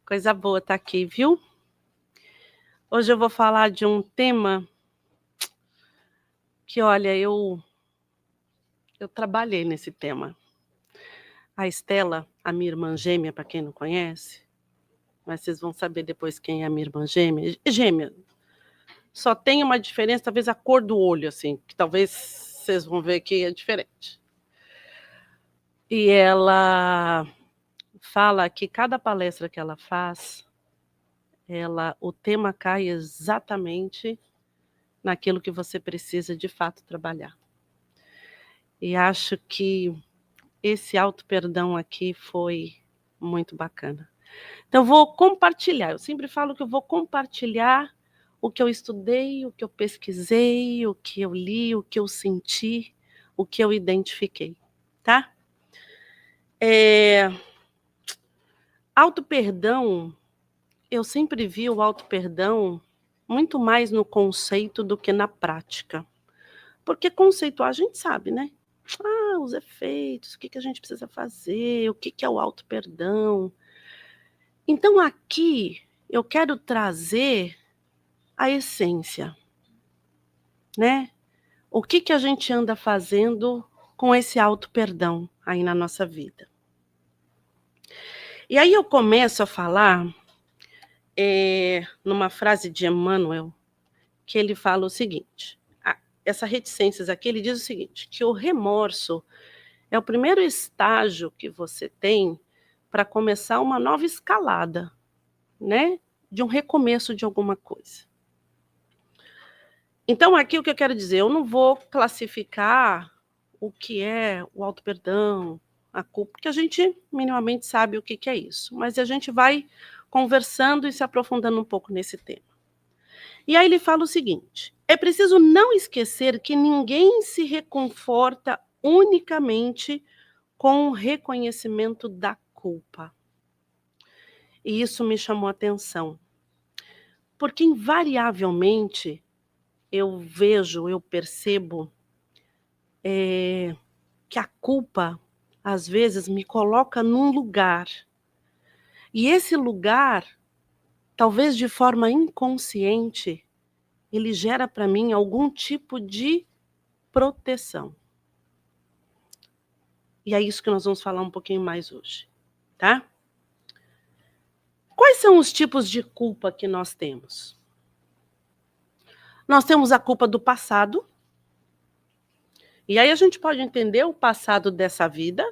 Coisa boa tá aqui, viu? Hoje eu vou falar de um tema que, olha, eu trabalhei nesse tema. A Estela, a minha irmã gêmea, para quem não conhece, mas vocês vão saber depois quem é a minha irmã gêmea. Gêmea, só tem uma diferença, talvez a cor do olho, assim, que talvez vocês vão ver que é diferente. E ela fala que cada palestra que ela faz, o tema cai exatamente naquilo que você precisa de fato trabalhar. E acho que esse auto-perdão aqui foi muito bacana. Então, eu vou compartilhar. Eu sempre falo que eu vou compartilhar o que eu estudei, o que eu pesquisei, o que eu li, o que eu senti, o que eu identifiquei, tá? Auto-perdão, eu sempre vi o auto-perdão muito mais no conceito do que na prática. Porque conceituar a gente sabe, né? Os efeitos, o que a gente precisa fazer, o que é o auto-perdão. Então, aqui, eu quero trazer a essência, né? O que a gente anda fazendo com esse auto-perdão aí na nossa vida. E aí eu começo a falar numa frase de Emmanuel, que ele fala o seguinte, essa reticências aqui, ele diz o seguinte, que o remorso é o primeiro estágio que você tem para começar uma nova escalada, né? De um recomeço de alguma coisa. Então, aqui o que eu quero dizer, eu não vou classificar o que é o auto-perdão, a culpa, porque a gente minimamente sabe o que é isso, mas a gente vai conversando e se aprofundando um pouco nesse tema. E aí ele fala o seguinte, é preciso não esquecer que ninguém se reconforta unicamente com o reconhecimento da culpa. E isso me chamou a atenção, porque invariavelmente eu percebo que a culpa, às vezes, me coloca num lugar. E esse lugar, talvez de forma inconsciente, ele gera para mim algum tipo de proteção. E é isso que nós vamos falar um pouquinho mais hoje, tá? Quais são os tipos de culpa que nós temos? Nós temos a culpa do passado. E aí a gente pode entender o passado dessa vida,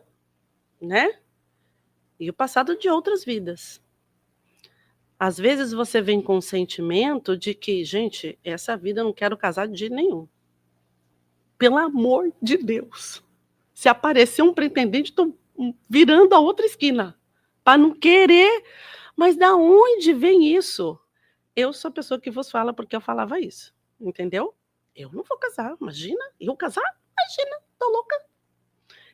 né? E o passado de outras vidas. Às vezes você vem com o sentimento de que, gente, essa vida eu não quero casar de jeito nenhum. Pelo amor de Deus. Se aparecer um pretendente, estou virando a outra esquina. Para não querer. Mas da onde vem isso? Eu sou a pessoa que vos fala porque eu falava isso. Entendeu? Eu não vou casar, imagina. Eu casar? Imagina, tô louca.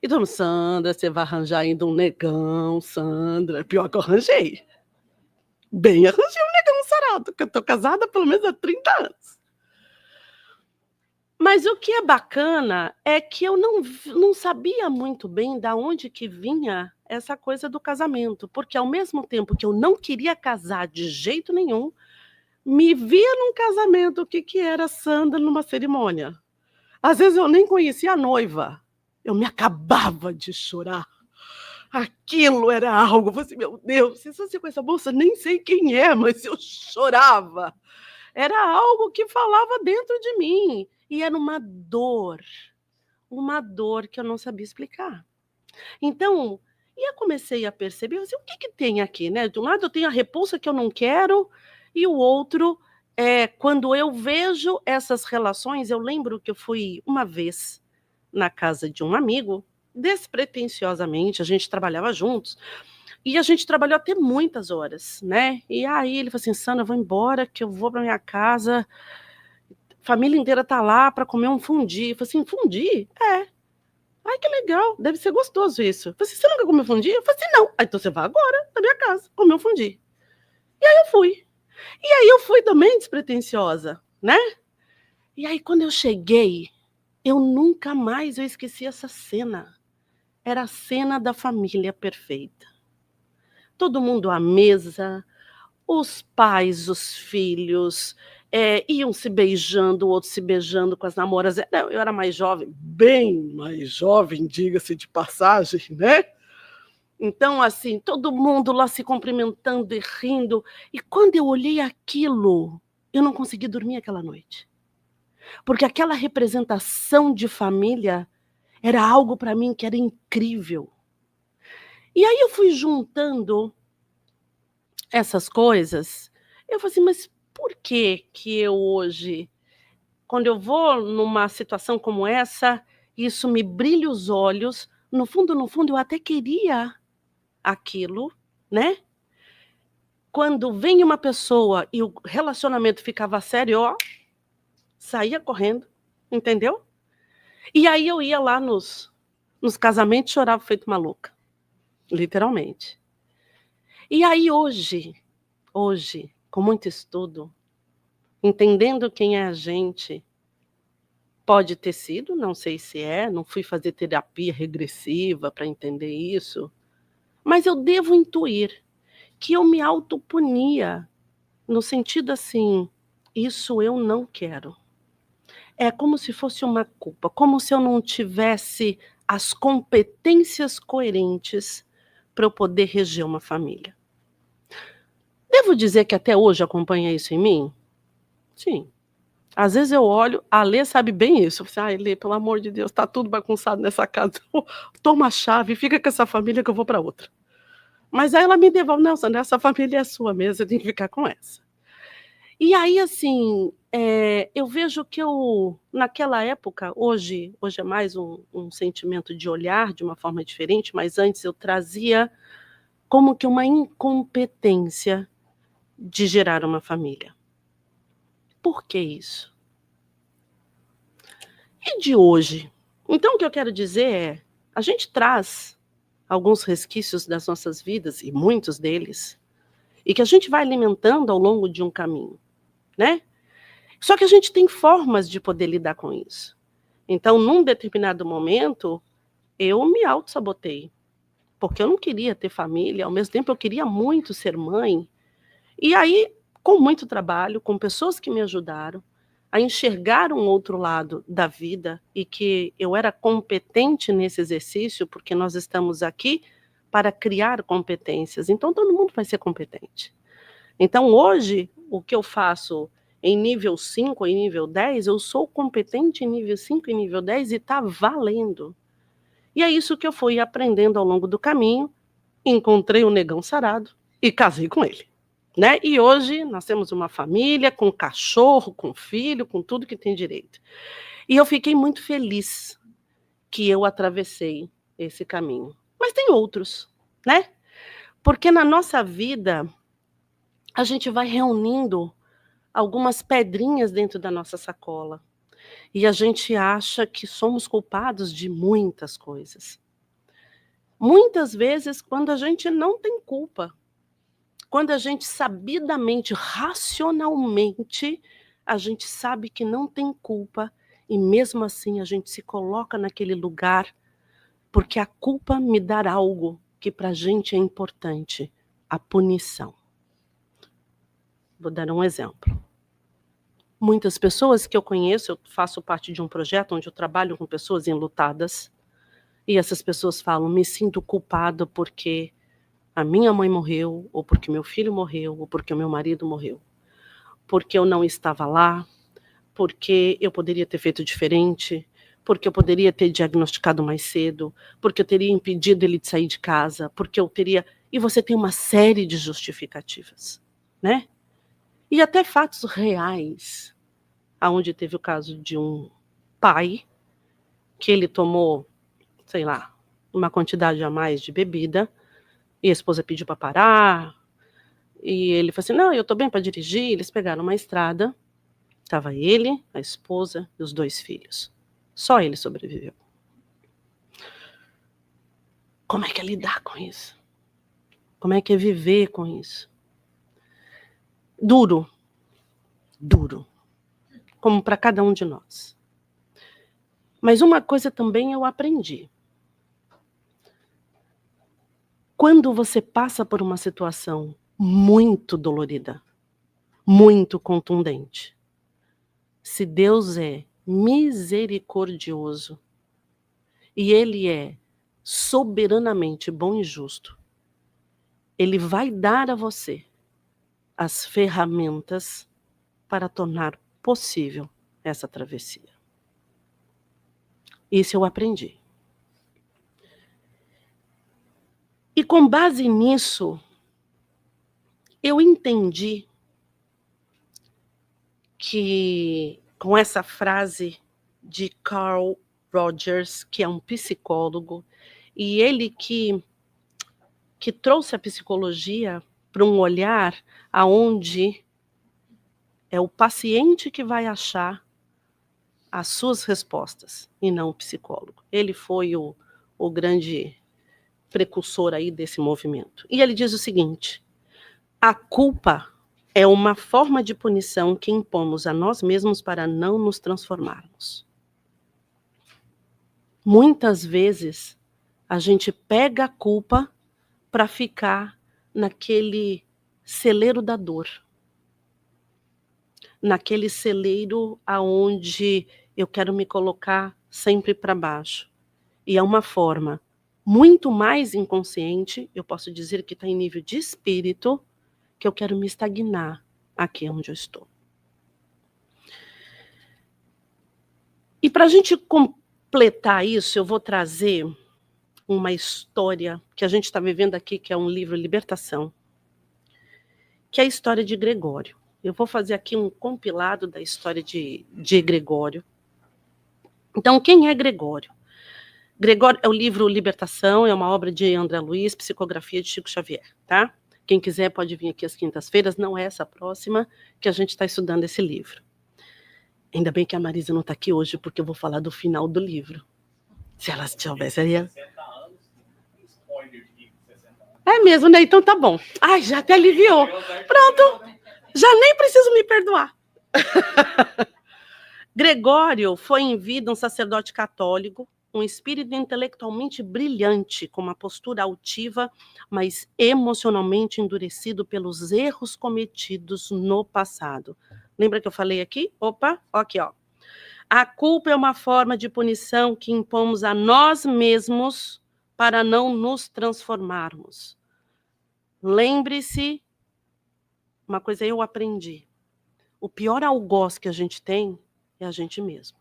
Então, Sandra, você vai arranjar ainda um negão, Sandra. Pior que eu arranjei. Bem, arranjei um negão sarado, que eu tô casada há pelo menos há 30 anos. Mas o que é bacana é que eu não sabia muito bem de onde que vinha essa coisa do casamento, porque ao mesmo tempo que eu não queria casar de jeito nenhum, me via num casamento, o que era Sandra numa cerimônia. Às vezes eu nem conhecia a noiva, eu me acabava de chorar. Aquilo era algo, eu falei assim, meu Deus, se você com essa moça, nem sei quem é, mas eu chorava. Era algo que falava dentro de mim. E era uma dor que eu não sabia explicar. Então, eu comecei a perceber, assim, o que tem aqui, né? De um lado eu tenho a repulsa que eu não quero, e o outro, quando eu vejo essas relações, eu lembro que eu fui uma vez na casa de um amigo, despretensiosamente, a gente trabalhava juntos, e a gente trabalhou até muitas horas, né? E aí ele falou assim, Sandra, eu vou embora, que eu vou para minha casa, a família inteira tá lá para comer um fundi. Eu falei assim, fundi? É. Ai, que legal, deve ser gostoso isso. Eu falei assim, você nunca comeu fundi? Eu falei assim, não. Aí, então você vai agora na minha casa, comer um fundi. E aí eu fui. E aí eu fui também despretensiosa, né? E aí quando eu cheguei, eu nunca mais esqueci essa cena. Era a cena da família perfeita. Todo mundo à mesa, os pais, os filhos, iam se beijando, o outro se beijando com as namoras. Eu era mais jovem, bem mais jovem, diga-se de passagem, né? Então, assim, todo mundo lá se cumprimentando e rindo. E quando eu olhei aquilo, eu não consegui dormir aquela noite. Porque aquela representação de família era algo para mim que era incrível. E aí eu fui juntando essas coisas, eu falei assim: "Mas por que que eu hoje, quando eu vou numa situação como essa, isso me brilha os olhos, no fundo eu até queria aquilo, né. Quando vem uma pessoa e o relacionamento ficava sério, ó, saía correndo, entendeu? E aí eu ia lá nos casamentos e chorava feito maluca, literalmente. E aí hoje, com muito estudo, entendendo quem é a gente, pode ter sido, não sei se é, não fui fazer terapia regressiva para entender isso, mas eu devo intuir que eu me autopunia, no sentido assim: "Isso eu não quero". É como se fosse uma culpa, como se eu não tivesse as competências coerentes para eu poder reger uma família. Devo dizer que até hoje acompanha isso em mim? Sim. Às vezes eu olho, a Lê sabe bem isso, eu falo assim: "Ai Lê, pelo amor de Deus, tá tudo bagunçado nessa casa, toma a chave, fica com essa família que eu vou para outra". Mas aí ela me devolve: "Não, Sandra, essa família é sua mesmo, você tem que ficar com essa". E aí, assim, eu vejo que eu naquela época, hoje é mais um sentimento de olhar de uma forma diferente, mas antes eu trazia como que uma incompetência de gerar uma família. Por que isso? E de hoje? Então o que eu quero dizer é, a gente traz alguns resquícios das nossas vidas, e muitos deles, e que a gente vai alimentando ao longo de um caminho, né. Só que a gente tem formas de poder lidar com isso. Então, num determinado momento, eu me autossabotei, porque eu não queria ter família, ao mesmo tempo eu queria muito ser mãe. E aí, com muito trabalho, com pessoas que me ajudaram a enxergar um outro lado da vida e que eu era competente nesse exercício, porque nós estamos aqui para criar competências, então todo mundo vai ser competente. Então hoje, o que eu faço em nível 5, em nível 10, eu sou competente em nível 5 e nível 10 e está valendo. E é isso que eu fui aprendendo ao longo do caminho, encontrei um negão sarado e casei com ele, né. E hoje nós temos uma família com cachorro, com filho, com tudo que tem direito. E eu fiquei muito feliz que eu atravessei esse caminho. Mas tem outros, né, porque na nossa vida, a gente vai reunindo algumas pedrinhas dentro da nossa sacola, e a gente acha que somos culpados de muitas coisas. Muitas vezes quando a gente não tem culpa, quando a gente sabidamente, racionalmente, a gente sabe que não tem culpa, e mesmo assim a gente se coloca naquele lugar, porque a culpa me dá algo que pra gente é importante, a punição. Vou dar um exemplo. Muitas pessoas que eu conheço, eu faço parte de um projeto onde eu trabalho com pessoas enlutadas, e essas pessoas falam: "Me sinto culpada porque a minha mãe morreu, ou porque meu filho morreu, ou porque o meu marido morreu. Porque eu não estava lá, porque eu poderia ter feito diferente, porque eu poderia ter diagnosticado mais cedo, porque eu teria impedido ele de sair de casa, porque eu teria", e você tem uma série de justificativas, né. E até fatos reais, aonde teve o caso de um pai, que ele tomou, sei lá, uma quantidade a mais de bebida, e a esposa pediu para parar, e ele falou assim: "Não, eu estou bem para dirigir", eles pegaram uma estrada, estava ele, a esposa e os 2 filhos. Só ele sobreviveu. Como é que é lidar com isso? Como é que é viver com isso? Duro, duro, como para cada um de nós. Mas uma coisa também eu aprendi. Quando você passa por uma situação muito dolorida, muito contundente. Se Deus é misericordioso e Ele é soberanamente bom e justo, Ele vai dar a você as ferramentas para tornar possível essa travessia. Isso eu aprendi. E com base nisso, eu entendi que, com essa frase de Carl Rogers, que é um psicólogo, e ele que trouxe a psicologia para um olhar aonde é o paciente que vai achar as suas respostas, e não o psicólogo. Ele foi o grande precursor aí desse movimento. E ele diz o seguinte: a culpa é uma forma de punição que impomos a nós mesmos para não nos transformarmos. Muitas vezes, a gente pega a culpa para ficar naquele celeiro da dor. Naquele celeiro aonde eu quero me colocar sempre para baixo. E é uma forma muito mais inconsciente, eu posso dizer que está em nível de espírito, que eu quero me estagnar aqui onde eu estou. E para a gente completar isso, eu vou trazer uma história que a gente está vivendo aqui, que é um livro Libertação, que é a história de Gregório. Eu vou fazer aqui um compilado da história de Gregório. Então, quem é Gregório? Gregório é o livro Libertação, é uma obra de André Luiz, psicografia de Chico Xavier, tá? Quem quiser pode vir aqui às quintas-feiras, não é essa próxima, que a gente está estudando esse livro. Ainda bem que a Marisa não está aqui hoje, porque eu vou falar do final do livro. Se ela estivesse aí... É mesmo, né? Então tá bom. Ai, já até aliviou. Pronto, já nem preciso me perdoar. Gregório foi em vida um sacerdote católico, um espírito intelectualmente brilhante, com uma postura altiva, mas emocionalmente endurecido pelos erros cometidos no passado. Lembra que eu falei aqui? Opa, aqui, ó. A culpa é uma forma de punição que impomos a nós mesmos para não nos transformarmos. Lembre-se, uma coisa eu aprendi. O pior algoz que a gente tem é a gente mesmo.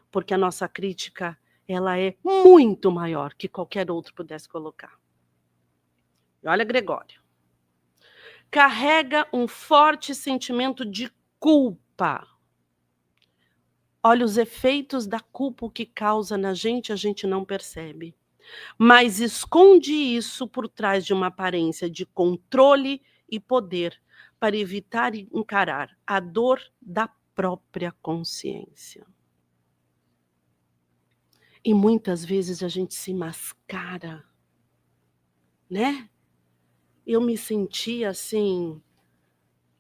Porque a nossa crítica, ela é muito maior que qualquer outro pudesse colocar. E olha, Gregório. Carrega um forte sentimento de culpa. Olha os efeitos da culpa, o que causa na gente, a gente não percebe. Mas esconde isso por trás de uma aparência de controle e poder, para evitar encarar a dor da própria consciência. E muitas vezes a gente se mascara, né? Eu me sentia assim,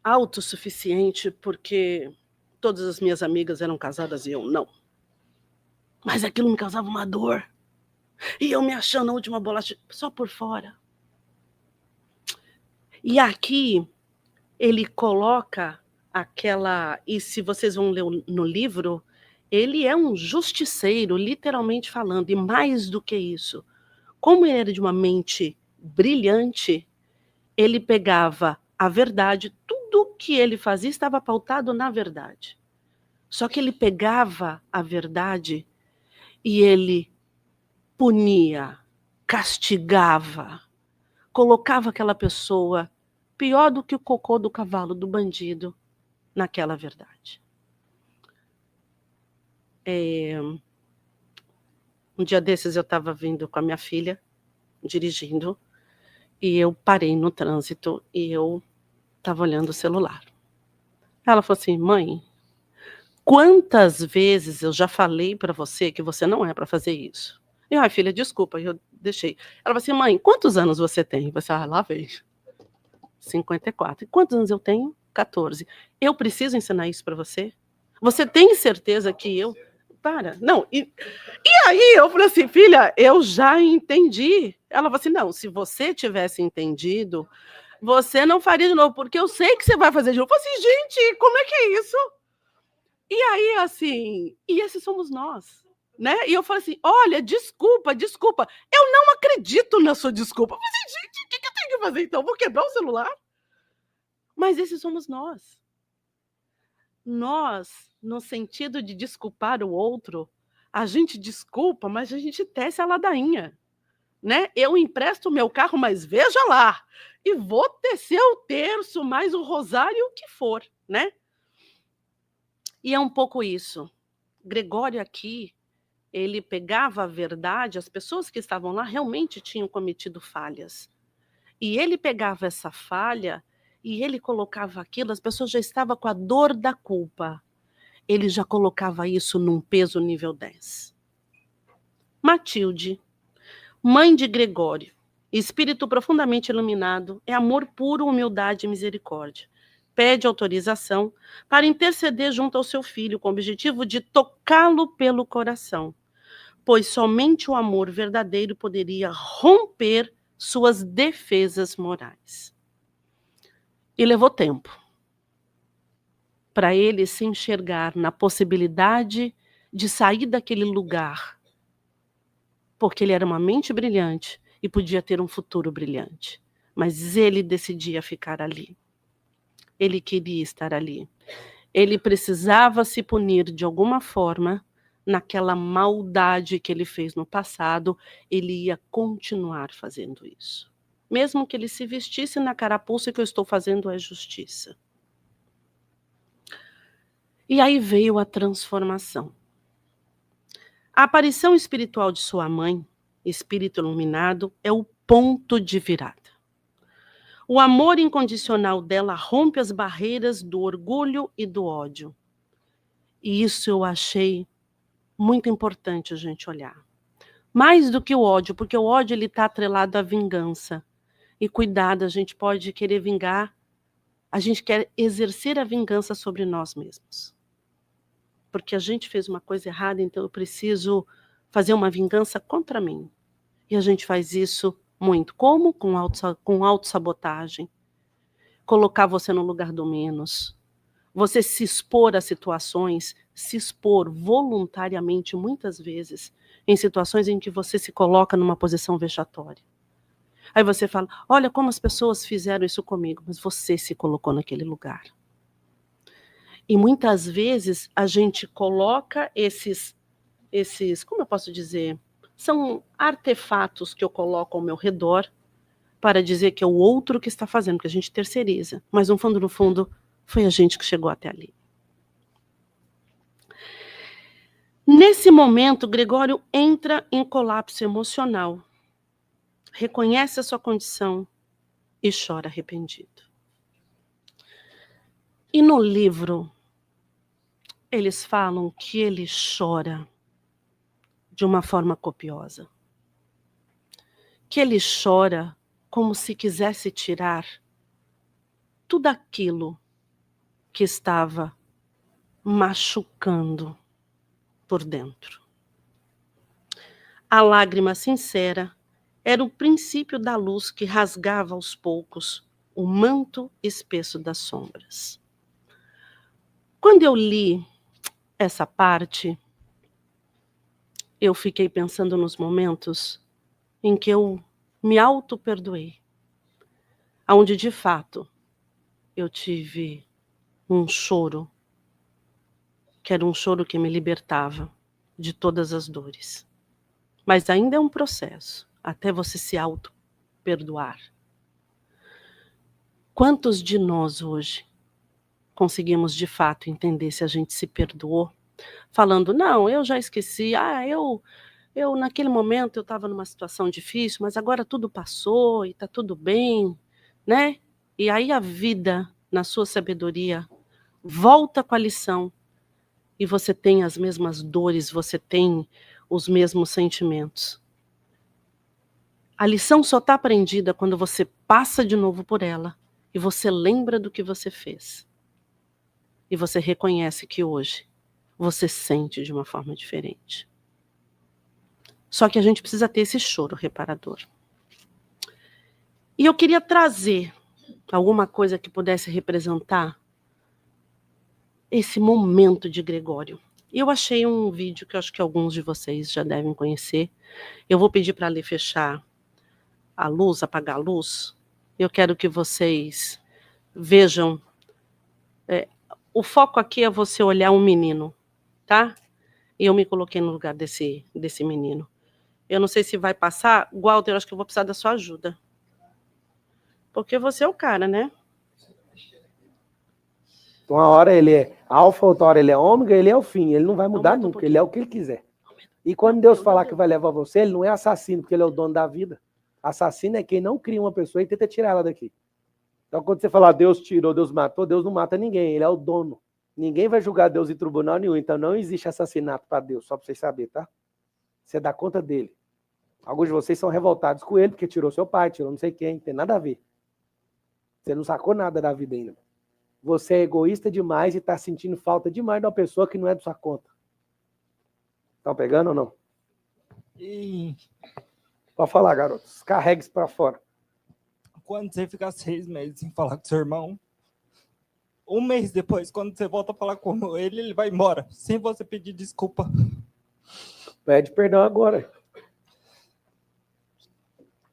autossuficiente, porque todas as minhas amigas eram casadas e eu não. Mas aquilo me causava uma dor. E eu me achando a última bolacha, só por fora. E aqui ele coloca aquela... E se vocês vão ler no livro, ele é um justiceiro, literalmente falando. E mais do que isso, como ele era de uma mente brilhante, ele pegava a verdade, tudo que ele fazia estava pautado na verdade. Só que ele pegava a verdade e ele punia, castigava, colocava aquela pessoa pior do que o cocô do cavalo do bandido naquela verdade. Um dia desses eu estava vindo com a minha filha, dirigindo, e eu parei no trânsito e eu estava olhando o celular. Ela falou assim: mãe, quantas vezes eu já falei para você que você não é para fazer isso? Eu, ai, filha, desculpa, eu deixei. Ela falou assim: mãe, quantos anos você tem? Você, lá veio. 54. E quantos anos eu tenho? 14. Eu preciso ensinar isso para você? Você tem certeza que eu... para. Não, e aí eu falei assim, filha, eu já entendi. Ela falou assim, não, se você tivesse entendido, você não faria de novo, porque eu sei que você vai fazer de novo. Eu falei assim, gente, como é que é isso? E aí, assim, e esses somos nós, né? E eu falei assim, olha, desculpa, eu não acredito na sua desculpa. Eu falei assim, gente, o que eu tenho que fazer então? Vou quebrar o celular? Mas esses somos nós. Nós, no sentido de desculpar o outro, a gente desculpa, mas a gente tece a ladainha, né? Eu empresto o meu carro, mas veja lá, e vou tecer o terço, mais o rosário, o que for, né? E é um pouco isso. Gregório aqui, ele pegava a verdade, as pessoas que estavam lá realmente tinham cometido falhas. E ele pegava essa falha e ele colocava aquilo, as pessoas já estavam com a dor da culpa. Ele já colocava isso num peso nível 10. Matilde, mãe de Gregório, espírito profundamente iluminado, é amor puro, humildade e misericórdia. Pede autorização para interceder junto ao seu filho, com o objetivo de tocá-lo pelo coração, pois somente o amor verdadeiro poderia romper suas defesas morais. E levou tempo para ele se enxergar na possibilidade de sair daquele lugar, porque ele era uma mente brilhante e podia ter um futuro brilhante. Mas ele decidia ficar ali. Ele queria estar ali. Ele precisava se punir de alguma forma naquela maldade que ele fez no passado, ele ia continuar fazendo isso. Mesmo que ele se vestisse na carapuça, que eu estou fazendo é justiça. E aí veio a transformação. A aparição espiritual de sua mãe, espírito iluminado, é o ponto de virada. O amor incondicional dela rompe as barreiras do orgulho e do ódio. E isso eu achei muito importante a gente olhar. Mais do que o ódio, porque o ódio ele está atrelado à vingança. E cuidado, a gente pode querer vingar, a gente quer exercer a vingança sobre nós mesmos. Porque a gente fez uma coisa errada, então eu preciso fazer uma vingança contra mim. E a gente faz isso muito. Como? Com autossabotagem. Colocar você no lugar do menos. Você se expor a situações, se expor voluntariamente, muitas vezes, em situações em que você se coloca numa posição vexatória. Aí você fala, olha como as pessoas fizeram isso comigo, mas você se colocou naquele lugar. E muitas vezes a gente coloca esses, como eu posso dizer, são artefatos que eu coloco ao meu redor para dizer que é o outro que está fazendo, que a gente terceiriza. Mas no fundo, foi a gente que chegou até ali. Nesse momento, Gregório entra em colapso emocional, reconhece a sua condição e chora arrependido. E no livro, eles falam que ele chora de uma forma copiosa. Que ele chora como se quisesse tirar tudo aquilo que estava machucando por dentro. A lágrima sincera era o princípio da luz que rasgava aos poucos o manto espesso das sombras. Quando eu li essa parte, eu fiquei pensando nos momentos em que eu me auto-perdoei, onde de fato eu tive um choro, que era um choro que me libertava de todas as dores. Mas ainda é um processo, até você se auto-perdoar. Quantos de nós hoje conseguimos de fato entender se a gente se perdoou, falando, não, eu já esqueci, eu naquele momento eu estava numa situação difícil, mas agora tudo passou e está tudo bem, né? E aí a vida, na sua sabedoria, volta com a lição e você tem as mesmas dores, você tem os mesmos sentimentos. A lição só está aprendida quando você passa de novo por ela e você lembra do que você fez. E você reconhece que hoje você sente de uma forma diferente. Só que a gente precisa ter esse choro reparador. E eu queria trazer alguma coisa que pudesse representar esse momento de Gregório. Eu achei um vídeo que eu acho que alguns de vocês já devem conhecer. Eu vou pedir para Lê fechar a luz, apagar a luz. Eu quero que vocês vejam. O foco aqui é você olhar um menino, tá? E eu me coloquei no lugar desse menino. Eu não sei se vai passar. Walter, eu acho que eu vou precisar da sua ajuda. Porque você é o cara, né? Uma hora ele é alfa, outra hora ele é ômega, ele é o fim. Ele não vai mudar nunca, ele é o que ele quiser. E quando Deus falar que vai levar você, ele não é assassino, porque ele é o dono da vida. Assassino é quem não cria uma pessoa e tenta tirar ela daqui. Então quando você falar Deus tirou, Deus matou, Deus não mata ninguém, ele é o dono. Ninguém vai julgar Deus em tribunal nenhum, então não existe assassinato para Deus, só para vocês saberem, tá? Você dá conta dele. Alguns de vocês são revoltados com ele, porque tirou seu pai, tirou não sei quem, não tem nada a ver. Você não sacou nada da vida ainda. Você é egoísta demais e está sentindo falta demais de uma pessoa que não é de sua conta. Estão pegando ou não? Pode falar, garotos. Carregue isso para fora. Quando você ficar 6 meses sem falar com seu irmão, 1 mês depois, quando você volta a falar com ele, ele vai embora, sem você pedir desculpa. Pede perdão agora.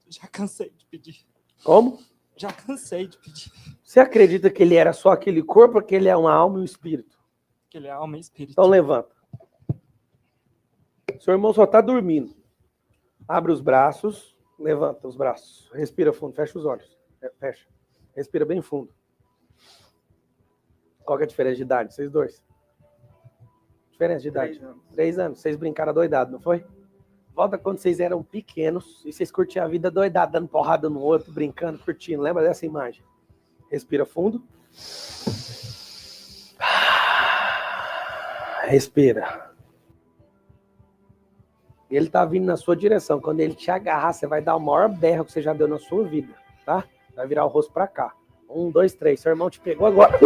Já cansei de pedir. Como? Já cansei de pedir. Você acredita que ele era só aquele corpo ou que ele é uma alma e um espírito? Que ele é alma e espírito. Então levanta. Seu irmão só está dormindo. Abre os braços, levanta os braços. Respira fundo, fecha os olhos. Fecha. Respira bem fundo. Qual que é a diferença de idade? Vocês dois? Diferença de idade? 3 anos. Vocês brincaram doidado, não foi? Volta quando vocês eram pequenos e vocês curtiam a vida doidado, dando porrada no outro, brincando, curtindo. Lembra dessa imagem? Respira fundo. Respira. Ele tá vindo na sua direção. Quando ele te agarrar, você vai dar o maior berro que você já deu na sua vida, tá? Vai virar o rosto pra cá. 1, 2, 3. Seu irmão te pegou agora.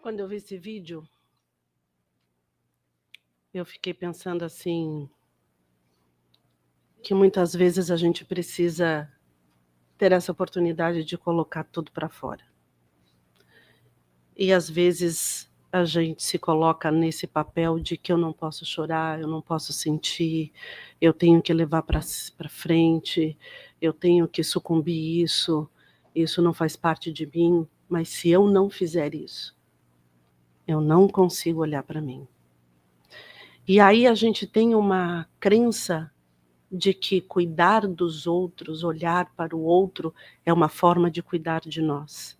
Quando eu vi esse vídeo, eu fiquei pensando assim, que muitas vezes a gente precisa ter essa oportunidade de colocar tudo para fora. E às vezes a gente se coloca nesse papel de que eu não posso chorar, eu não posso sentir, eu tenho que levar para frente, eu tenho que sucumbir isso não faz parte de mim, mas se eu não fizer isso, eu não consigo olhar para mim. E aí a gente tem uma crença de que cuidar dos outros, olhar para o outro, é uma forma de cuidar de nós.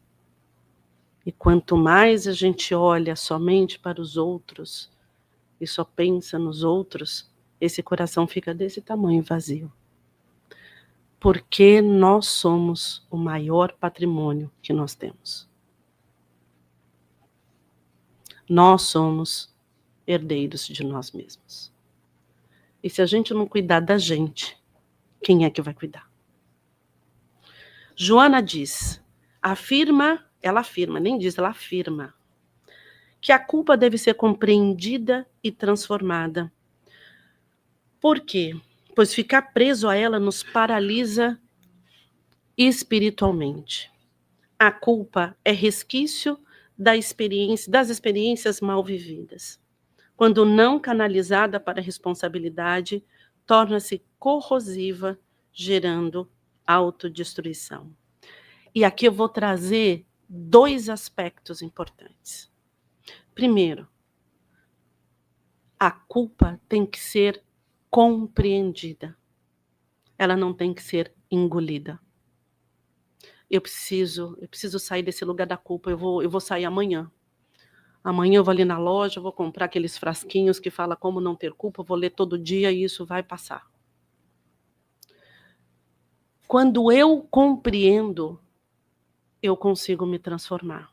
E quanto mais a gente olha somente para os outros e só pensa nos outros, esse coração fica desse tamanho vazio. Porque nós somos o maior patrimônio que nós temos. Nós somos herdeiros de nós mesmos. E se a gente não cuidar da gente, quem é que vai cuidar? Joana diz, ela afirma, nem diz, ela afirma, que a culpa deve ser compreendida e transformada. Por quê? Pois ficar preso a ela nos paralisa espiritualmente. A culpa é resquício das experiências mal vividas. Quando não canalizada para a responsabilidade, torna-se corrosiva, gerando autodestruição. E aqui eu vou trazer 2 aspectos importantes. Primeiro, a culpa tem que ser compreendida. Ela não tem que ser engolida. Eu preciso sair desse lugar da culpa, eu vou sair amanhã. Amanhã eu vou ali na loja, vou comprar aqueles frasquinhos que fala como não ter culpa, vou ler todo dia e isso vai passar. Quando eu compreendo, eu consigo me transformar.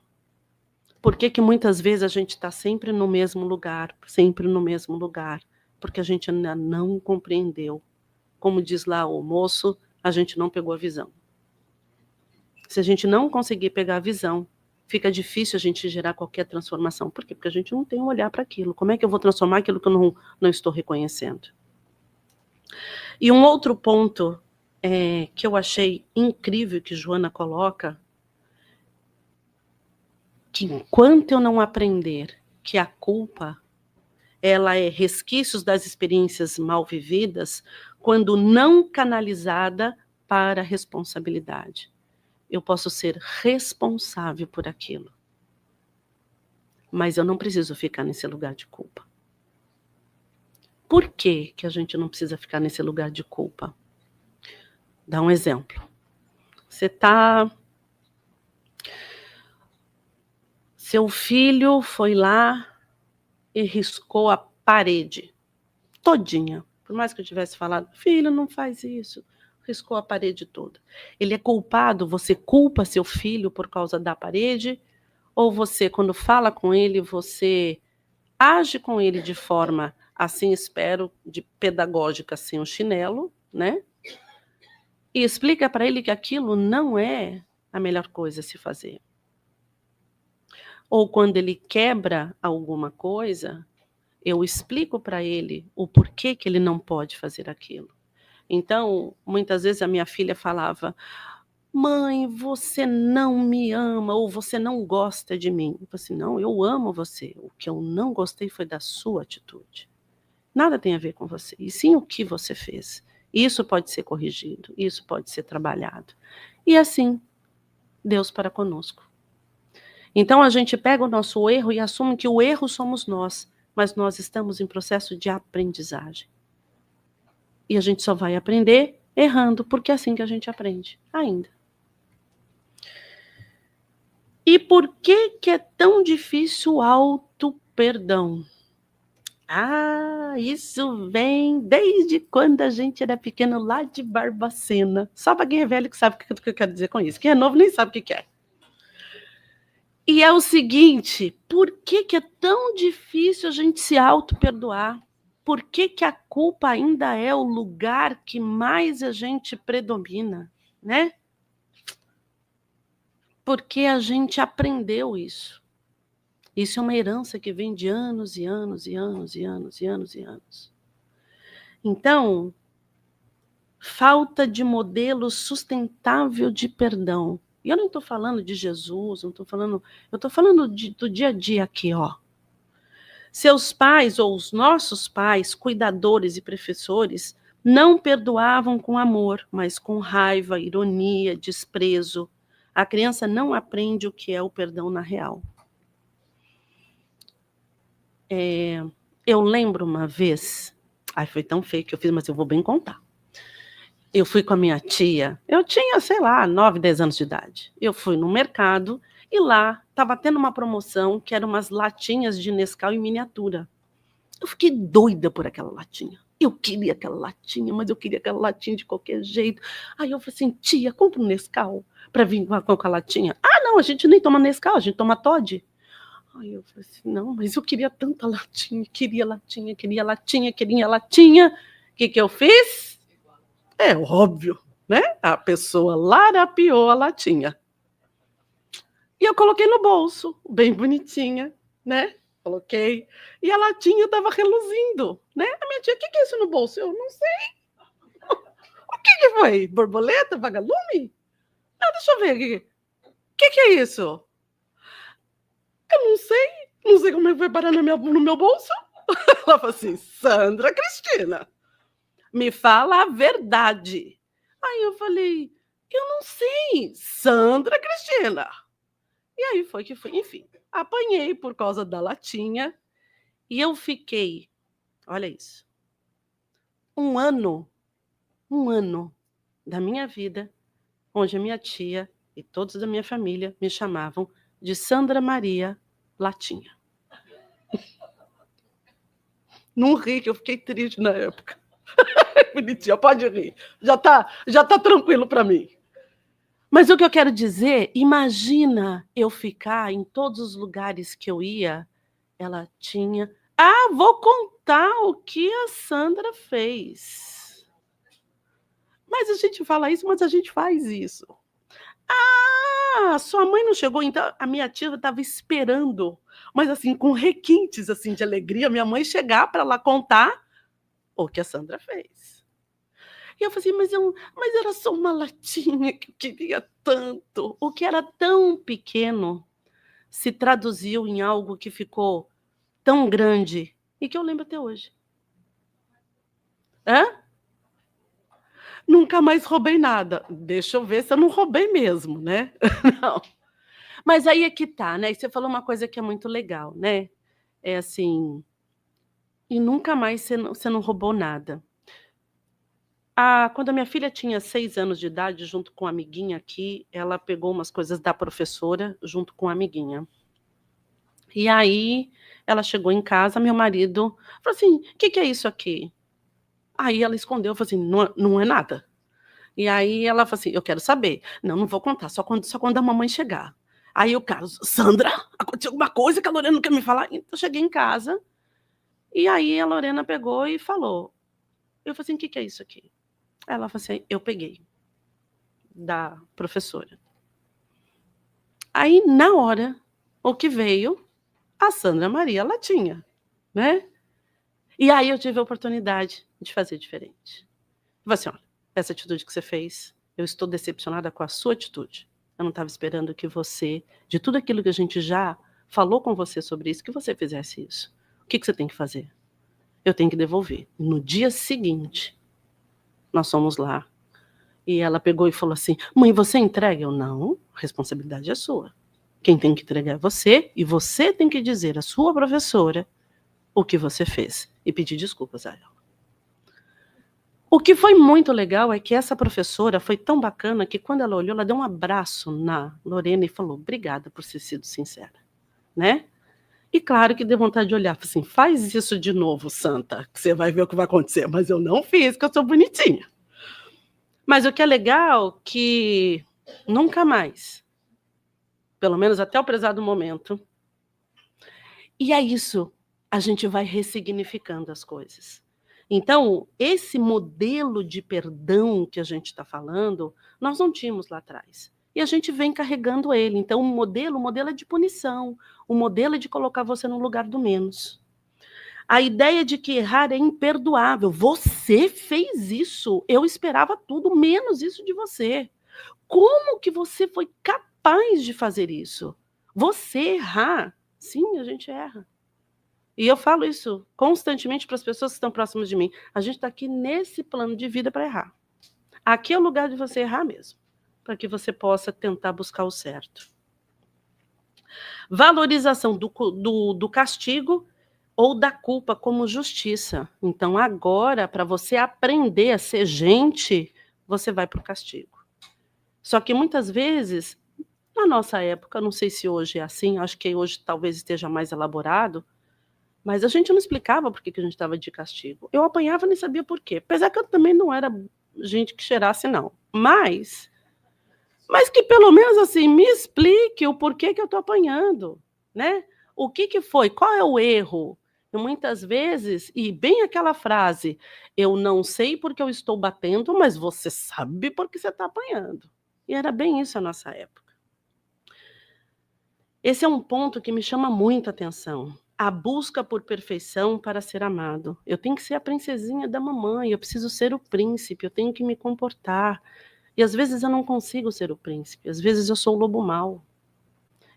Por que muitas vezes a gente está sempre no mesmo lugar, sempre no mesmo lugar? Porque a gente ainda não compreendeu. Como diz lá o moço, a gente não pegou a visão. Se a gente não conseguir pegar a visão, fica difícil a gente gerar qualquer transformação. Por quê? Porque a gente não tem um olhar para aquilo. Como é que eu vou transformar aquilo que eu não estou reconhecendo? E um outro ponto que eu achei incrível que Joana coloca, que enquanto eu não aprender que a culpa ela é resquícios das experiências mal vividas, quando não canalizada para a responsabilidade. Eu posso ser responsável por aquilo. Mas eu não preciso ficar nesse lugar de culpa. Por que a gente não precisa ficar nesse lugar de culpa? Dá um exemplo. Seu filho foi lá e riscou a parede todinha. Por mais que eu tivesse falado, filho, não faz isso. Riscou a parede toda. Ele é culpado? Você culpa seu filho por causa da parede? Ou você, quando fala com ele, você age com ele de forma, assim espero, de pedagógica, sem o chinelo, né? E explica para ele que aquilo não é a melhor coisa a se fazer. Ou quando ele quebra alguma coisa, eu explico para ele o porquê que ele não pode fazer aquilo. Então, muitas vezes a minha filha falava, mãe, você não me ama ou você não gosta de mim. Eu falei assim, não, eu amo você. O que eu não gostei foi da sua atitude. Nada tem a ver com você, e sim o que você fez. Isso pode ser corrigido, isso pode ser trabalhado. E assim, Deus para conosco. Então a gente pega o nosso erro e assume que o erro somos nós, mas nós estamos em processo de aprendizagem. E a gente só vai aprender errando, porque é assim que a gente aprende, ainda. E por que é tão difícil o auto-perdão? Isso vem desde quando a gente era pequeno, lá de Barbacena. Só para quem é velho que sabe o que eu quero dizer com isso. Quem é novo nem sabe o que é. E é o seguinte, por que é tão difícil a gente se auto-perdoar? Por que a culpa ainda é o lugar que mais a gente predomina, né? Porque a gente aprendeu isso. Isso é uma herança que vem de anos e anos e anos e anos e anos e anos. Então, falta de modelo sustentável de perdão. E eu não estou falando de Jesus, eu estou falando do dia a dia aqui, ó. Seus pais ou os nossos pais, cuidadores e professores, não perdoavam com amor, mas com raiva, ironia, desprezo. A criança não aprende o que é o perdão na real. Eu lembro uma vez, foi tão feio que eu fiz, mas eu vou bem contar. Eu fui com a minha tia, eu tinha, 9, 10 anos de idade. Eu fui no mercado e lá estava tendo uma promoção que eram umas latinhas de Nescau em miniatura. Eu fiquei doida por aquela latinha. Eu queria aquela latinha, mas eu queria aquela latinha de qualquer jeito. Aí eu falei assim, tia, compra um Nescau para vir com a latinha. Não, a gente nem toma Nescau, a gente toma Toddy. Aí eu falei assim, não, mas eu queria tanta latinha, queria latinha, queria latinha, queria latinha. O que eu fiz? É óbvio, né? A pessoa larapiou a latinha. E eu coloquei no bolso, bem bonitinha, né? Coloquei. E a latinha estava reluzindo, né? A minha tia, o que é isso no bolso? Eu não sei. O que foi? Borboleta? Vagalume? Deixa eu ver aqui. O que é isso? Eu não sei. Não sei como é que foi parar no meu bolso. Ela falou assim, Sandra Cristina, me fala a verdade. Aí eu falei, eu não sei, Sandra Cristina. E aí foi que foi, enfim, apanhei por causa da latinha e eu fiquei, olha isso, um ano da minha vida, onde a minha tia e todos da minha família me chamavam de Sandra Maria Latinha. Não ri, que eu fiquei triste na época. Bonitinha, pode rir. Já tá tranquilo para mim. Mas o que eu quero dizer, imagina eu ficar em todos os lugares que eu ia, ela tinha... vou contar o que a Sandra fez. Mas a gente fala isso, mas a gente faz isso. Sua mãe não chegou, então a minha tia estava esperando, mas assim, com requintes assim, de alegria, minha mãe chegar para lá contar o que a Sandra fez. E eu falei assim, mas era só uma latinha que eu queria tanto. O que era tão pequeno se traduziu em algo que ficou tão grande e que eu lembro até hoje. Nunca mais roubei nada. Deixa eu ver se eu não roubei mesmo, né? Não. Mas aí é que tá, né? E você falou uma coisa que é muito legal, né? É assim, e nunca mais você não roubou nada. Quando a minha filha tinha 6 anos de idade, junto com a amiguinha aqui, ela pegou umas coisas da professora junto com a amiguinha. E aí, ela chegou em casa, meu marido falou assim, o que é isso aqui? Aí ela escondeu, falou assim, não é nada. E aí ela falou assim, eu quero saber. Não vou contar, só quando a mamãe chegar. Aí o Carlos, Sandra, aconteceu alguma coisa que a Lorena não quer me falar? Então eu cheguei em casa, e aí a Lorena pegou e falou. Eu falei assim, o que é isso aqui? Ela falou assim, eu peguei da professora. Aí, na hora, o que veio, a Sandra Maria Latinha, né? E aí eu tive a oportunidade de fazer diferente. Eu falei assim, olha, essa atitude que você fez, eu estou decepcionada com a sua atitude. Eu não estava esperando que você, de tudo aquilo que a gente já falou com você sobre isso, que você fizesse isso. O que você tem que fazer? Eu tenho que devolver. No dia seguinte, nós fomos lá. E ela pegou e falou assim, mãe, você entrega? Eu, não, a responsabilidade é sua. Quem tem que entregar é você, e você tem que dizer à sua professora o que você fez. E pedir desculpas a ela. O que foi muito legal é que essa professora foi tão bacana que quando ela olhou, ela deu um abraço na Lorena e falou, obrigada por ter sido sincera, né? E claro que deu vontade de olhar, assim, faz isso de novo, Santa, que você vai ver o que vai acontecer. Mas eu não fiz, porque eu sou bonitinha. Mas o que é legal que nunca mais, pelo menos até o prezado momento, e é isso, a gente vai ressignificando as coisas. Então, esse modelo de perdão que a gente está falando, nós não tínhamos lá atrás. E a gente vem carregando ele. Então, o modelo é de punição. O modelo é de colocar você no lugar do menos. A ideia de que errar é imperdoável. Você fez isso. Eu esperava tudo, menos isso de você. Como que você foi capaz de fazer isso? Você errar. Sim, a gente erra. E eu falo isso constantemente para as pessoas que estão próximas de mim. A gente está aqui nesse plano de vida para errar. Aqui é o lugar de você errar mesmo, para que você possa tentar buscar o certo. Valorização do castigo ou da culpa como justiça. Então, agora, para você aprender a ser gente, você vai para o castigo. Só que muitas vezes, na nossa época, não sei se hoje é assim, acho que hoje talvez esteja mais elaborado, mas a gente não explicava por que a gente estava de castigo. Eu apanhava e nem sabia por quê. Apesar que eu também não era gente que cheirasse, não. Mas que pelo menos assim, me explique o porquê que eu estou apanhando, né? O que foi? Qual é o erro? E muitas vezes, e bem aquela frase, eu não sei porque eu estou batendo, mas você sabe porque você está apanhando. E era bem isso a nossa época. Esse é um ponto que me chama muita atenção. A busca por perfeição para ser amado. Eu tenho que ser a princesinha da mamãe, eu preciso ser o príncipe, eu tenho que me comportar. E às vezes eu não consigo ser o príncipe, às vezes eu sou o lobo mau.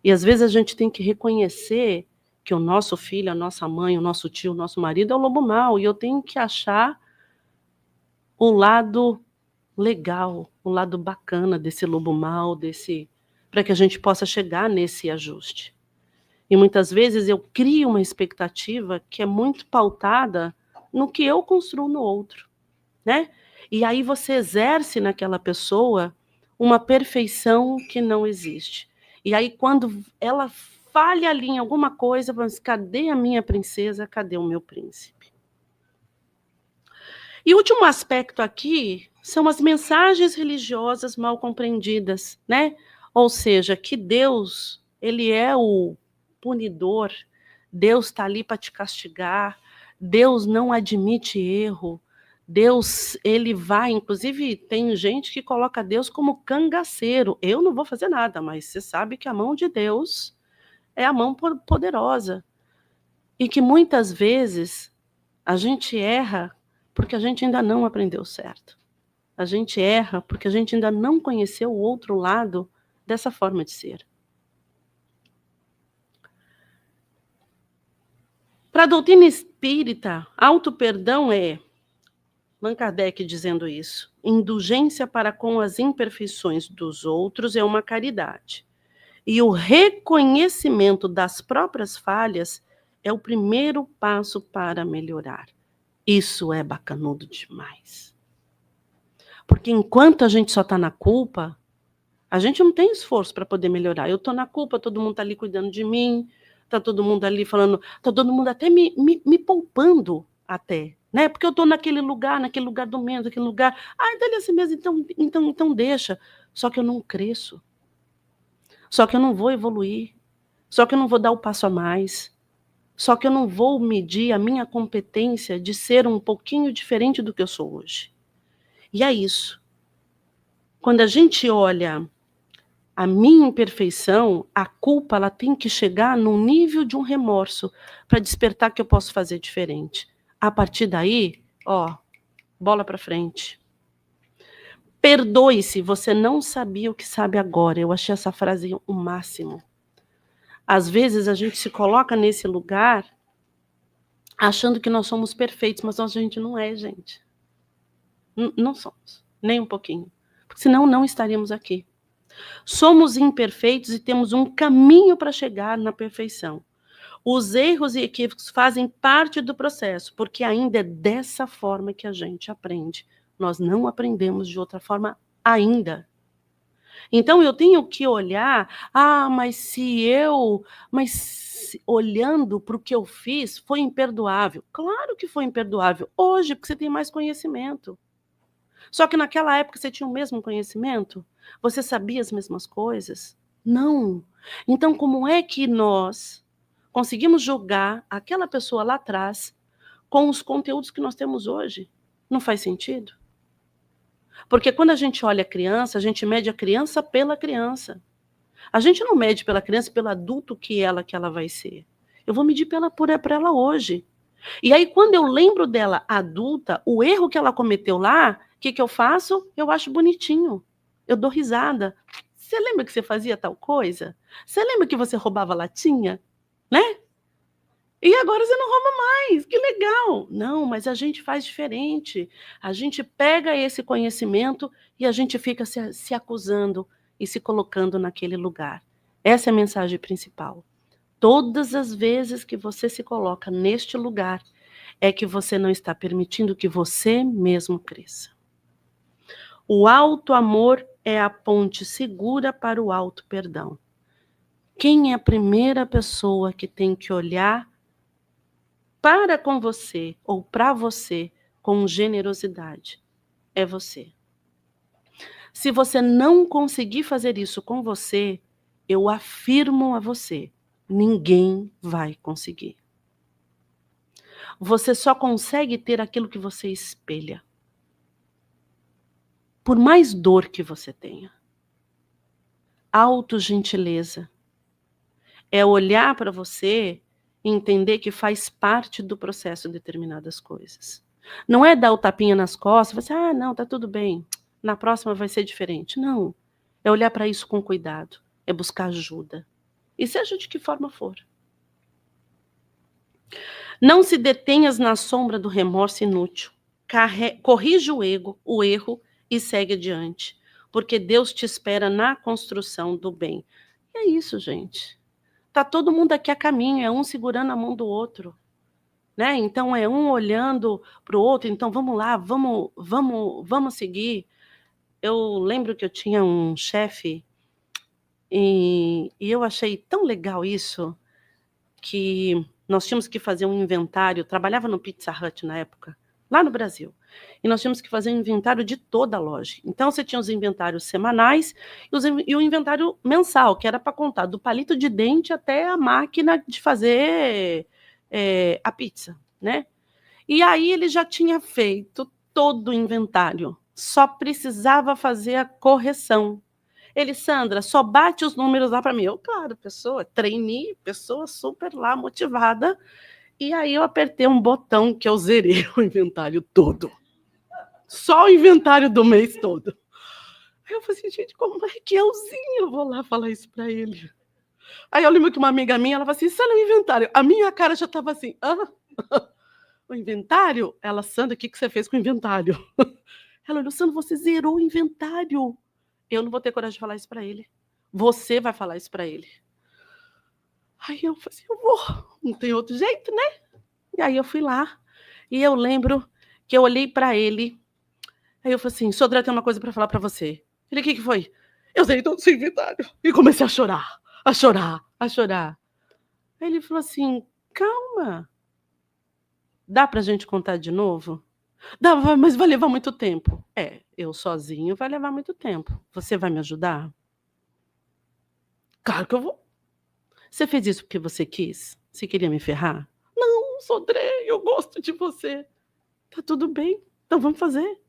E às vezes a gente tem que reconhecer que o nosso filho, a nossa mãe, o nosso tio, o nosso marido é o lobo mau. E eu tenho que achar o lado legal, o lado bacana desse lobo mau, para que a gente possa chegar nesse ajuste. E muitas vezes eu crio uma expectativa que é muito pautada no que eu construo no outro, né? E aí você exerce naquela pessoa uma perfeição que não existe. E aí quando ela falha ali em alguma coisa, cadê a minha princesa? Cadê o meu príncipe? E o último aspecto aqui são as mensagens religiosas mal compreendidas, né? Ou seja, que Deus, ele é o punidor, Deus está ali para te castigar, Deus não admite erro, Deus, ele vai, inclusive tem gente que coloca Deus como cangaceiro. Eu não vou fazer nada, mas você sabe que a mão de Deus é a mão poderosa. E que muitas vezes a gente erra porque a gente ainda não aprendeu certo. A gente erra porque a gente ainda não conheceu o outro lado dessa forma de ser. Para a doutrina espírita, auto-perdão é, Allan Kardec dizendo isso, indulgência para com as imperfeições dos outros é uma caridade. E o reconhecimento das próprias falhas é o primeiro passo para melhorar. Isso é bacanudo demais. Porque enquanto a gente só está na culpa, a gente não tem esforço para poder melhorar. Eu estou na culpa, todo mundo está ali cuidando de mim, está todo mundo ali falando, está todo mundo até me poupando até, né? Porque eu estou naquele lugar do menos, naquele lugar. Ah, então ele é assim mesmo, então deixa. Só que eu não cresço. Só que eu não vou evoluir. Só que eu não vou dar o passo a mais. Só que eu não vou medir a minha competência de ser um pouquinho diferente do que eu sou hoje. E é isso. Quando a gente olha a minha imperfeição, a culpa ela tem que chegar num nível de um remorso para despertar que eu posso fazer diferente. A partir daí, ó, bola para frente. Perdoe-se, você não sabia o que sabe agora. Eu achei essa frase o máximo. Às vezes a gente se coloca nesse lugar achando que nós somos perfeitos, mas a gente não é, gente. Não somos, nem um pouquinho. Porque senão não estaríamos aqui. Somos imperfeitos e temos um caminho para chegar na perfeição. Os erros e equívocos fazem parte do processo, porque ainda é dessa forma que a gente aprende. Nós não aprendemos de outra forma ainda. Então eu tenho que olhar, olhando para o que eu fiz, foi imperdoável. Claro que foi imperdoável. Hoje, porque você tem mais conhecimento. Só que naquela época você tinha o mesmo conhecimento? Você sabia as mesmas coisas? Não. Então, como é que nós conseguimos julgar aquela pessoa lá atrás com os conteúdos que nós temos hoje? Não faz sentido? Porque quando a gente olha a criança, a gente mede a criança pela criança. A gente não mede pela criança, pelo adulto que ela vai ser. Eu vou medir por ela hoje. E aí, quando eu lembro dela adulta, o erro que ela cometeu lá, o que eu faço? Eu acho bonitinho. Eu dou risada. Você lembra que você fazia tal coisa? Você lembra que você roubava latinha? Né? E agora você não rouba mais. Que legal. Não, mas a gente faz diferente. A gente pega esse conhecimento e a gente fica se acusando e se colocando naquele lugar. Essa é a mensagem principal. Todas as vezes que você se coloca neste lugar, é que você não está permitindo que você mesmo cresça. O auto-amor é a ponte segura para o auto-perdão. Quem é a primeira pessoa que tem que olhar para com você ou para você com generosidade? É você. Se você não conseguir fazer isso com você, eu afirmo a você, ninguém vai conseguir. Você só consegue ter aquilo que você espelha. Por mais dor que você tenha. Autogentileza. É olhar para você e entender que faz parte do processo determinadas coisas. Não é dar o tapinha nas costas e falar assim, não, tá tudo bem. Na próxima vai ser diferente. Não. É olhar para isso com cuidado. É buscar ajuda. E seja de que forma for. Não se detenhas na sombra do remorso inútil. Corrija o erro e segue adiante. Porque Deus te espera na construção do bem. E é isso, gente. Tá todo mundo aqui a caminho, é um segurando a mão do outro. Né? Então é um olhando para o outro, então vamos lá, vamos seguir. Eu lembro que eu tinha um chefe e eu achei tão legal isso que nós tínhamos que fazer um inventário, trabalhava no Pizza Hut na época, lá no Brasil. E nós tínhamos que fazer um inventário de toda a loja. Então, você tinha os inventários semanais e o inventário mensal, que era para contar do palito de dente até a máquina de fazer a pizza, né? E aí ele já tinha feito todo o inventário, só precisava fazer a correção. Ele, Sandra, só bate os números lá para mim. Eu, claro, pessoa, trainee, pessoa super lá, motivada. E aí eu apertei um botão que eu zerei o inventário todo. Só o inventário do mês todo. Aí eu falei assim, gente, como é que eu vou lá falar isso para ele? Aí eu lembro que uma amiga minha, ela falou assim, Sandra, o inventário. A minha cara já estava assim, o inventário? Ela, Sandra, o que você fez com o inventário? Ela olhou, Sandra, você zerou o inventário. Eu não vou ter coragem de falar isso para ele. Você vai falar isso para ele. Aí eu falei assim, eu vou. Não tem outro jeito, né? E aí eu fui lá. E eu lembro que eu olhei para ele. Aí eu falei assim, Sodré, tem uma coisa para falar para você. Ele, o que foi? Eu zerei todo o seu inventário. E comecei a chorar, a chorar, a chorar. Aí ele falou assim, calma. Dá pra gente contar de novo? Dá, mas vai levar muito tempo. Eu sozinho vai levar muito tempo. Você vai me ajudar? Claro que eu vou. Você fez isso porque você quis? Você queria me ferrar? Não, Sodré, eu gosto de você. Tá tudo bem, então vamos fazer.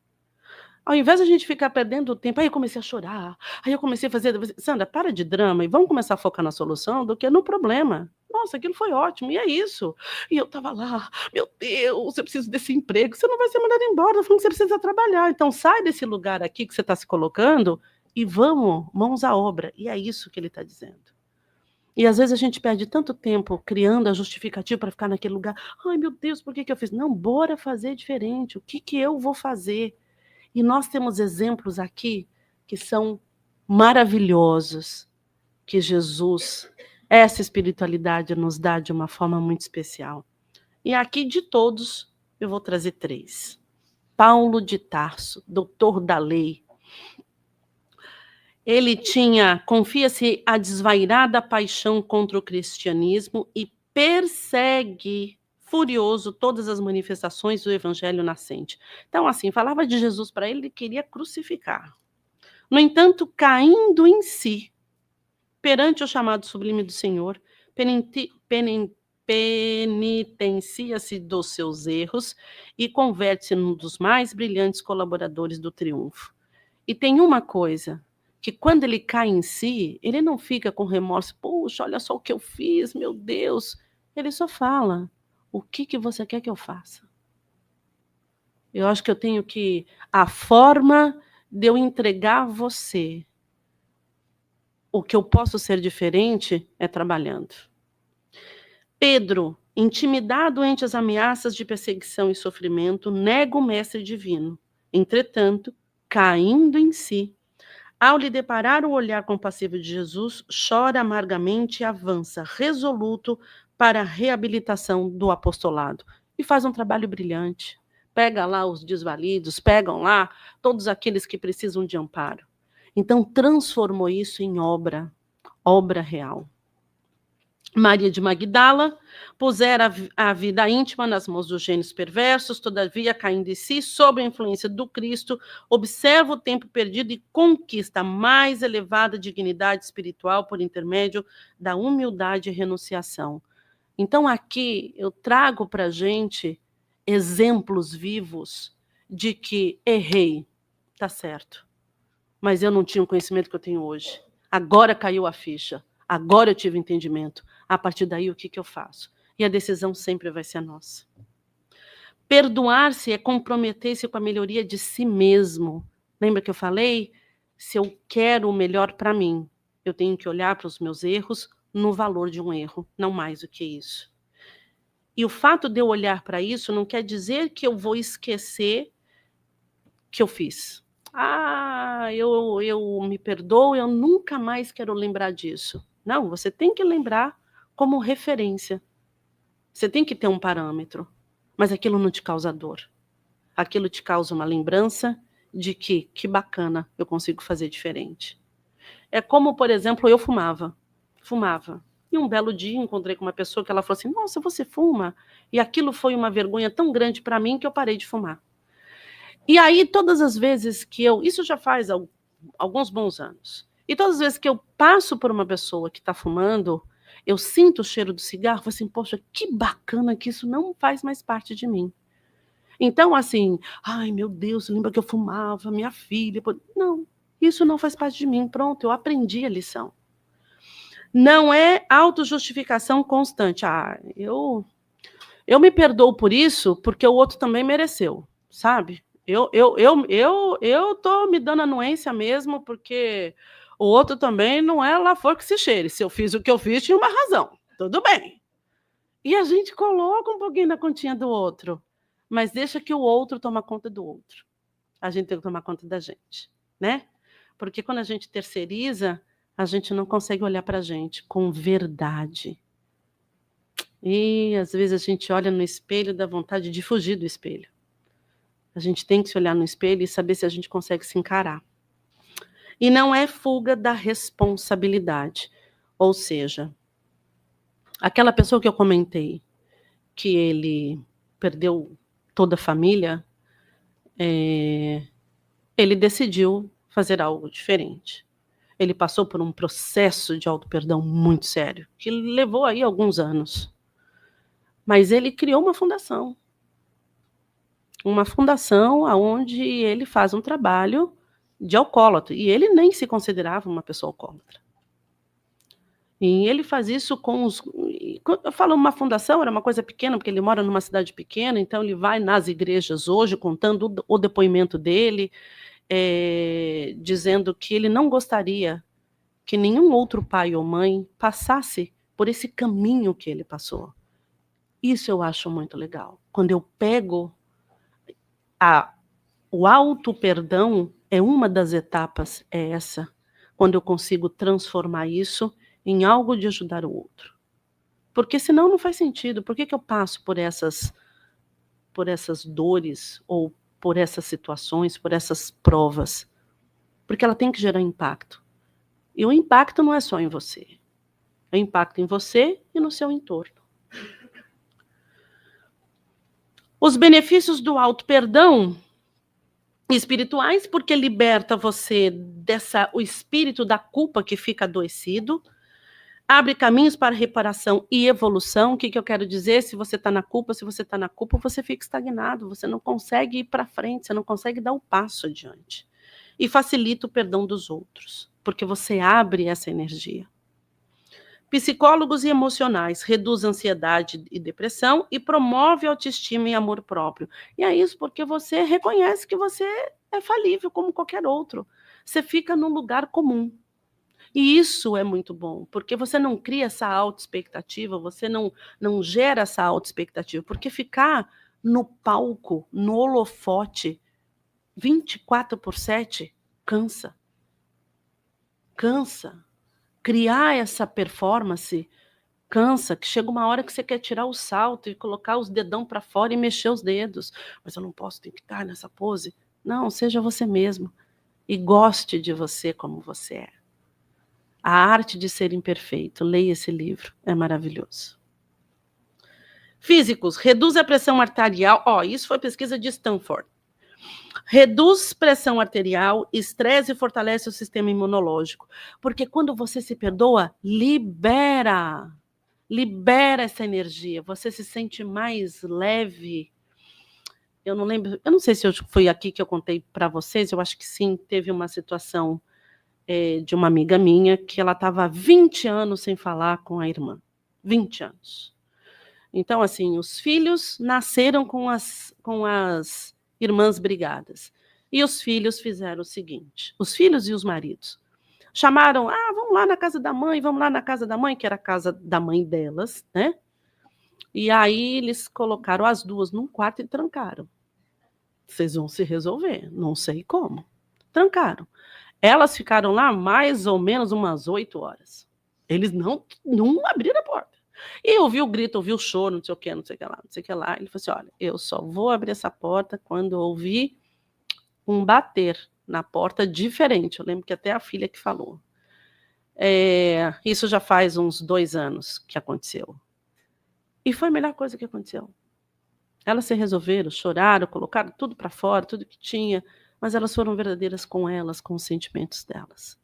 Ao invés de a gente ficar perdendo tempo, aí eu comecei a chorar, aí eu comecei a fazer... Sandra, para de drama e vamos começar a focar na solução do que no problema. Nossa, aquilo foi ótimo, e é isso. E eu tava lá, meu Deus, eu preciso desse emprego, você não vai ser mandado embora, falando que você precisa trabalhar. Então sai desse lugar aqui que você está se colocando e vamos, mãos à obra. E é isso que ele está dizendo. E às vezes a gente perde tanto tempo criando a justificativa para ficar naquele lugar. Ai, meu Deus, por que eu fiz? Não, bora fazer diferente. O que eu vou fazer? E nós temos exemplos aqui que são maravilhosos, que Jesus, essa espiritualidade nos dá de uma forma muito especial. E aqui de todos, eu vou trazer 3. Paulo de Tarso, doutor da lei. Ele tinha, confia-se, a desvairada paixão contra o cristianismo e persegue furioso todas as manifestações do evangelho nascente. Então, assim, falava de Jesus para ele, ele queria crucificar. No entanto, caindo em si, perante o chamado sublime do Senhor, penitencia-se dos seus erros e converte-se num dos mais brilhantes colaboradores do triunfo. E tem uma coisa, que quando ele cai em si, ele não fica com remorso, puxa, olha só o que eu fiz, meu Deus. Ele só fala, o que você quer que eu faça? Eu acho que eu tenho que... A forma de eu entregar a você o que eu posso ser diferente é trabalhando. Pedro, intimidado ante as ameaças de perseguição e sofrimento, nega o mestre divino. Entretanto, caindo em si, ao lhe deparar o olhar compassivo de Jesus, chora amargamente e avança, resoluto, para a reabilitação do apostolado. E faz um trabalho brilhante. Pega lá os desvalidos, pegam lá todos aqueles que precisam de amparo. Então, transformou isso em obra real. Maria de Magdala pusera a vida íntima nas mãos dos gênios perversos, todavia, caindo em si, sob a influência do Cristo, observa o tempo perdido e conquista a mais elevada dignidade espiritual por intermédio da humildade e renunciação. Então, aqui eu trago para a gente exemplos vivos de que errei, tá certo, mas eu não tinha o conhecimento que eu tenho hoje. Agora caiu a ficha. Agora eu tive entendimento. A partir daí, o que eu faço? E a decisão sempre vai ser nossa. Perdoar-se é comprometer-se com a melhoria de si mesmo. Lembra que eu falei? Se eu quero o melhor para mim, eu tenho que olhar para os meus erros no valor de um erro, não mais do que isso. E o fato de eu olhar para isso não quer dizer que eu vou esquecer que eu fiz. Eu me perdoo, eu nunca mais quero lembrar disso. Não, você tem que lembrar como referência. Você tem que ter um parâmetro, mas aquilo não te causa dor. Aquilo te causa uma lembrança de que bacana, eu consigo fazer diferente. É como, por exemplo, eu fumava. E um belo dia encontrei com uma pessoa que ela falou assim, nossa, você fuma? E aquilo foi uma vergonha tão grande para mim que eu parei de fumar. E aí, todas as vezes que isso já faz alguns bons anos, e todas as vezes que eu passo por uma pessoa que está fumando, eu sinto o cheiro do cigarro, falo assim, poxa, que bacana que isso não faz mais parte de mim. Então, assim, ai meu Deus, lembra que eu fumava, minha filha... Não, isso não faz parte de mim, pronto, eu aprendi a lição. Não é autojustificação constante. Eu me perdoo por isso, porque o outro também mereceu, sabe? Eu tô me dando anuência mesmo, porque o outro também não é lá for que se cheire. Se eu fiz o que eu fiz, tinha uma razão. Tudo bem. E a gente coloca um pouquinho na continha do outro, mas deixa que o outro toma conta do outro. A gente tem que tomar conta da gente, né? Porque quando a gente terceiriza, a gente não consegue olhar para a gente com verdade. E às vezes a gente olha no espelho e dá vontade de fugir do espelho. A gente tem que se olhar no espelho e saber se a gente consegue se encarar. E não é fuga da responsabilidade. Ou seja, aquela pessoa que eu comentei, que ele perdeu toda a família, ele decidiu fazer algo diferente. Ele passou por um processo de auto-perdão muito sério, que levou aí alguns anos. Mas ele criou uma fundação onde ele faz um trabalho de alcoólatra. E ele nem se considerava uma pessoa alcoólatra. E ele faz isso com os... Eu falo uma fundação, era uma coisa pequena, porque ele mora numa cidade pequena, então ele vai nas igrejas hoje, contando o depoimento dele, dizendo que ele não gostaria que nenhum outro pai ou mãe passasse por esse caminho que ele passou. Isso eu acho muito legal. Quando eu pego o auto-perdão, é uma das etapas, é essa. Quando eu consigo transformar isso em algo de ajudar o outro. Porque senão não faz sentido. Por que eu passo por essas dores ou por essas situações, por essas provas? Porque ela tem que gerar impacto. E o impacto não é só em você. É impacto em você e no seu entorno. Os benefícios do auto-perdão espirituais, porque liberta você o espírito da culpa que fica adoecido, abre caminhos para reparação e evolução. O que eu quero dizer? Se você está na culpa, você fica estagnado, você não consegue ir para frente, você não consegue dar o passo adiante. E facilita o perdão dos outros, porque você abre essa energia. Psicólogos e emocionais, reduz ansiedade e depressão e promove autoestima e amor próprio. E é isso porque você reconhece que você é falível como qualquer outro. Você fica num lugar comum. E isso é muito bom, porque você não cria essa autoexpectativa, você não gera essa autoexpectativa, porque ficar no palco, no holofote, 24/7, cansa. Cansa. Criar essa performance cansa, que chega uma hora que você quer tirar o salto e colocar os dedão para fora e mexer os dedos. Mas eu não posso, tenho que estar nessa pose. Não, seja você mesmo. E goste de você como você é. A Arte de Ser Imperfeito. Leia esse livro, é maravilhoso. Físicos, reduz a pressão arterial. Isso foi pesquisa de Stanford. Reduz pressão arterial, estresse e fortalece o sistema imunológico. Porque quando você se perdoa, libera essa energia. Você se sente mais leve. Eu não lembro, eu não sei se foi aqui que eu contei para vocês, eu acho que sim, teve uma situação de uma amiga minha que ela estava há 20 anos sem falar com a irmã. 20 anos. Então, assim, os filhos nasceram com as irmãs brigadas. E os filhos fizeram o seguinte, os filhos e os maridos, chamaram, vamos lá na casa da mãe, que era a casa da mãe delas, né? E aí eles colocaram as duas num quarto e trancaram. Vocês vão se resolver, não sei como. Trancaram. Elas ficaram lá mais ou menos umas 8 horas. Eles não abriram a porta. E ouviu o grito, ouviu o choro, não sei o que lá. Ele falou assim, olha, eu só vou abrir essa porta quando eu ouvir um bater na porta diferente. Eu lembro que até a filha que falou. Isso já faz uns 2 anos que aconteceu. E foi a melhor coisa que aconteceu. Elas se resolveram, choraram, colocaram tudo para fora, tudo que tinha, mas elas foram verdadeiras com elas, com os sentimentos delas.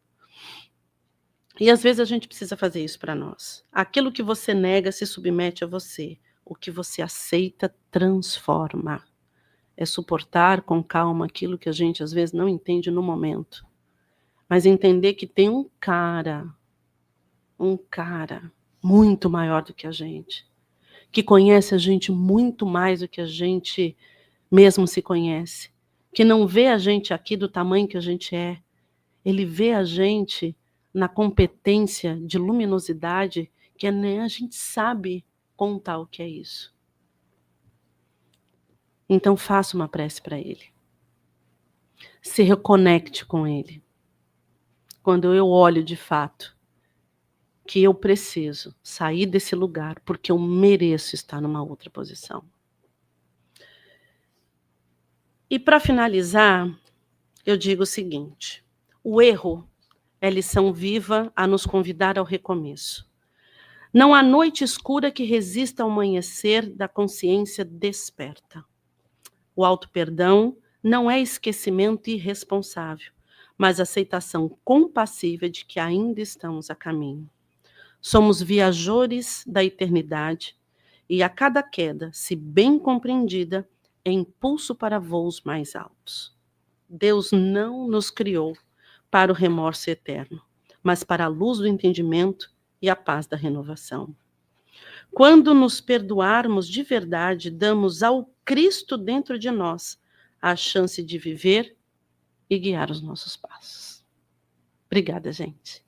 E às vezes a gente precisa fazer isso para nós. Aquilo que você nega se submete a você. O que você aceita transforma. É suportar com calma aquilo que a gente às vezes não entende no momento. Mas entender que tem um cara muito maior do que a gente, que conhece a gente muito mais do que a gente mesmo se conhece, que não vê a gente aqui do tamanho que a gente é. Ele vê a gente na competência de luminosidade que nem a gente sabe contar o que é isso. Então faça uma prece para ele. Se reconecte com ele. Quando eu olho de fato que eu preciso sair desse lugar porque eu mereço estar numa outra posição. E para finalizar, eu digo o seguinte: o erro é lição viva a nos convidar ao recomeço. Não há noite escura que resista ao amanhecer da consciência desperta. O auto-perdão não é esquecimento irresponsável, mas aceitação compassiva de que ainda estamos a caminho. Somos viajores da eternidade e a cada queda, se bem compreendida, é impulso para voos mais altos. Deus não nos criou para o remorso eterno, mas para a luz do entendimento e a paz da renovação. Quando nos perdoarmos de verdade, damos ao Cristo dentro de nós a chance de viver e guiar os nossos passos. Obrigada, gente.